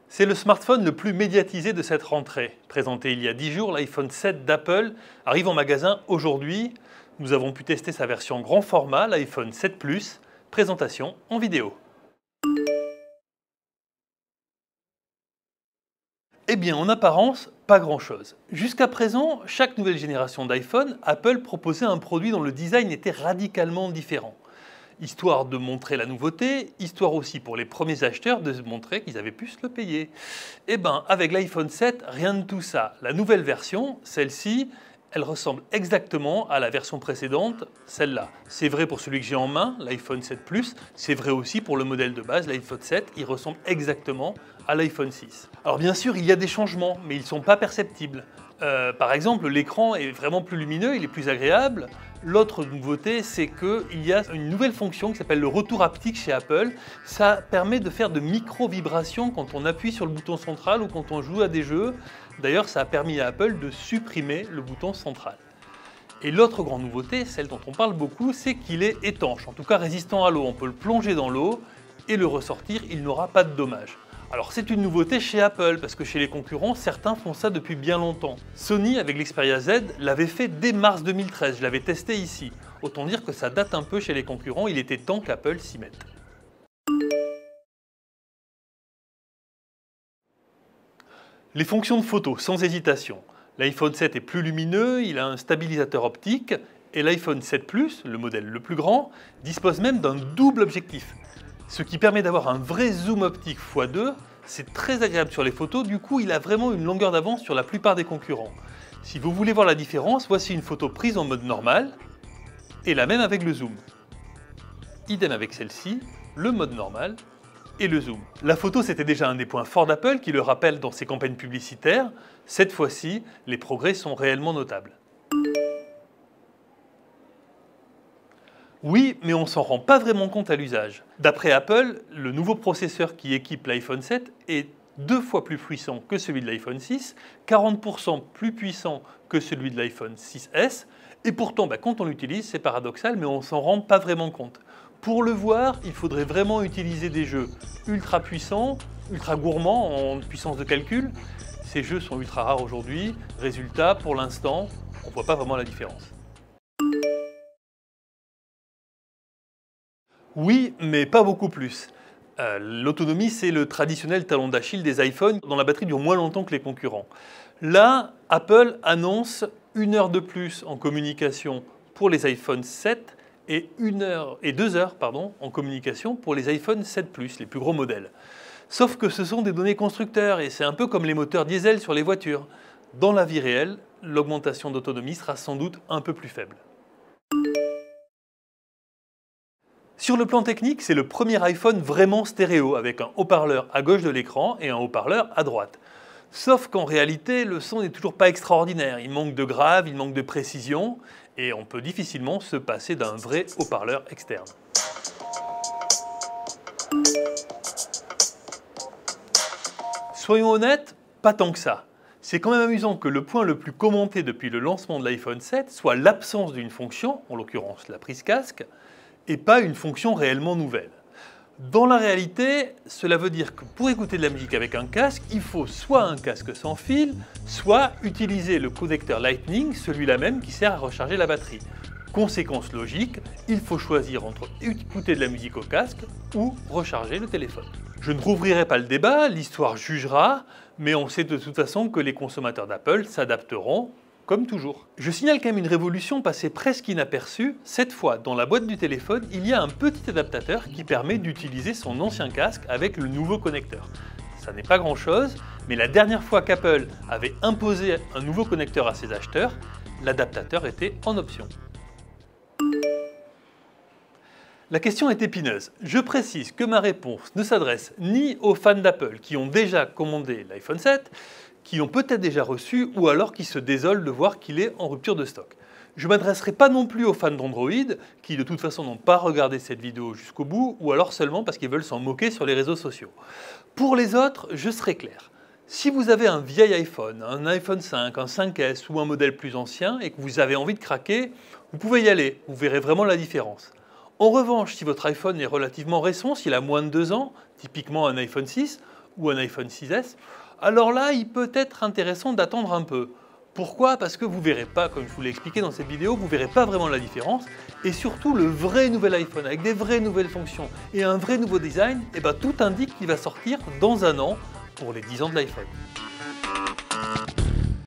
C'est le smartphone le plus médiatisé de cette rentrée. Présenté il y a 10 jours, l'iPhone 7 d'Apple arrive en magasin aujourd'hui. Nous avons pu tester sa version grand format, l'iPhone 7 Plus. Présentation en vidéo. Eh bien, en apparence, pas grand-chose. Jusqu'à présent, chaque nouvelle génération d'iPhone, Apple proposait un produit dont le design était radicalement différent. Histoire de montrer la nouveauté, histoire aussi pour les premiers acheteurs de montrer qu'ils avaient pu se le payer. Eh bien, avec l'iPhone 7, rien de tout ça. La nouvelle version, celle-ci, elle ressemble exactement à la version précédente, celle-là. C'est vrai pour celui que j'ai en main, l'iPhone 7 Plus, c'est vrai aussi pour le modèle de base, l'iPhone 7, il ressemble exactement à l'iPhone 6. Alors bien sûr, il y a des changements, mais ils ne sont pas perceptibles. Par exemple, l'écran est vraiment plus lumineux, il est plus agréable. L'autre nouveauté, c'est qu'il y a une nouvelle fonction qui s'appelle le retour haptique chez Apple. Ça permet de faire de micro-vibrations quand on appuie sur le bouton central ou quand on joue à des jeux. D'ailleurs, ça a permis à Apple de supprimer le bouton central. Et l'autre grande nouveauté, celle dont on parle beaucoup, c'est qu'il est étanche, en tout cas résistant à l'eau. On peut le plonger dans l'eau et le ressortir, il n'aura pas de dommages. Alors c'est une nouveauté chez Apple, parce que chez les concurrents, certains font ça depuis bien longtemps. Sony, avec l'Xperia Z, l'avait fait dès mars 2013, je l'avais testé ici. Autant dire que ça date un peu chez les concurrents, il était temps qu'Apple s'y mette. Les fonctions de photo, sans hésitation. L'iPhone 7 est plus lumineux, il a un stabilisateur optique, et l'iPhone 7 Plus, le modèle le plus grand, dispose même d'un double objectif. Ce qui permet d'avoir un vrai zoom optique x2, c'est très agréable sur les photos, du coup il a vraiment une longueur d'avance sur la plupart des concurrents. Si vous voulez voir la différence, voici une photo prise en mode normal, et la même avec le zoom. Idem avec celle-ci, le mode normal et le zoom. La photo, c'était déjà un des points forts d'Apple qui le rappelle dans ses campagnes publicitaires. Cette fois-ci, les progrès sont réellement notables. Oui, mais on ne s'en rend pas vraiment compte à l'usage. D'après Apple, le nouveau processeur qui équipe l'iPhone 7 est 2 fois plus puissant que celui de l'iPhone 6, 40% plus puissant que celui de l'iPhone 6S, et pourtant, quand on l'utilise, c'est paradoxal, mais on ne s'en rend pas vraiment compte. Pour le voir, il faudrait vraiment utiliser des jeux ultra puissants, ultra gourmands en puissance de calcul. Ces jeux sont ultra rares aujourd'hui. Résultat, pour l'instant, on ne voit pas vraiment la différence. Oui, mais pas beaucoup plus. L'autonomie, c'est le traditionnel talon d'Achille des iPhones, dont la batterie dure moins longtemps que les concurrents. Là, Apple annonce 1 heure de plus en communication pour les iPhone 7 et 2 heures en communication pour les iPhone 7 Plus, les plus gros modèles. Sauf que ce sont des données constructeurs et c'est un peu comme les moteurs diesel sur les voitures. Dans la vie réelle, l'augmentation d'autonomie sera sans doute un peu plus faible. Sur le plan technique, c'est le premier iPhone vraiment stéréo, avec un haut-parleur à gauche de l'écran et un haut-parleur à droite. Sauf qu'en réalité, le son n'est toujours pas extraordinaire. Il manque de grave, il manque de précision, et on peut difficilement se passer d'un vrai haut-parleur externe. Soyons honnêtes, pas tant que ça. C'est quand même amusant que le point le plus commenté depuis le lancement de l'iPhone 7 soit l'absence d'une fonction, en l'occurrence la prise casque, et pas une fonction réellement nouvelle. Dans la réalité, cela veut dire que pour écouter de la musique avec un casque, il faut soit un casque sans fil, soit utiliser le connecteur Lightning, celui-là même qui sert à recharger la batterie. Conséquence logique, il faut choisir entre écouter de la musique au casque ou recharger le téléphone. Je ne rouvrirai pas le débat, l'histoire jugera, mais on sait de toute façon que les consommateurs d'Apple s'adapteront comme toujours. Je signale quand même une révolution passée presque inaperçue. Cette fois, dans la boîte du téléphone, il y a un petit adaptateur qui permet d'utiliser son ancien casque avec le nouveau connecteur. Ça n'est pas grand-chose, mais la dernière fois qu'Apple avait imposé un nouveau connecteur à ses acheteurs, l'adaptateur était en option. La question est épineuse. Je précise que ma réponse ne s'adresse ni aux fans d'Apple qui ont déjà commandé l'iPhone 7, qui ont peut-être déjà reçu ou alors qui se désolent de voir qu'il est en rupture de stock. Je ne m'adresserai pas non plus aux fans d'Android qui de toute façon n'ont pas regardé cette vidéo jusqu'au bout ou alors seulement parce qu'ils veulent s'en moquer sur les réseaux sociaux. Pour les autres, je serai clair. Si vous avez un vieil iPhone, un iPhone 5, un 5S ou un modèle plus ancien et que vous avez envie de craquer, vous pouvez y aller, vous verrez vraiment la différence. En revanche, si votre iPhone est relativement récent, s'il a moins de 2 ans, typiquement un iPhone 6, ou un iPhone 6S, alors là, il peut être intéressant d'attendre un peu. Pourquoi? Parce que vous ne verrez pas, comme je vous l'ai expliqué dans cette vidéo, vous ne verrez pas vraiment la différence. Et surtout, le vrai nouvel iPhone, avec des vraies nouvelles fonctions et un vrai nouveau design, tout indique qu'il va sortir dans un an pour les 10 ans de l'iPhone.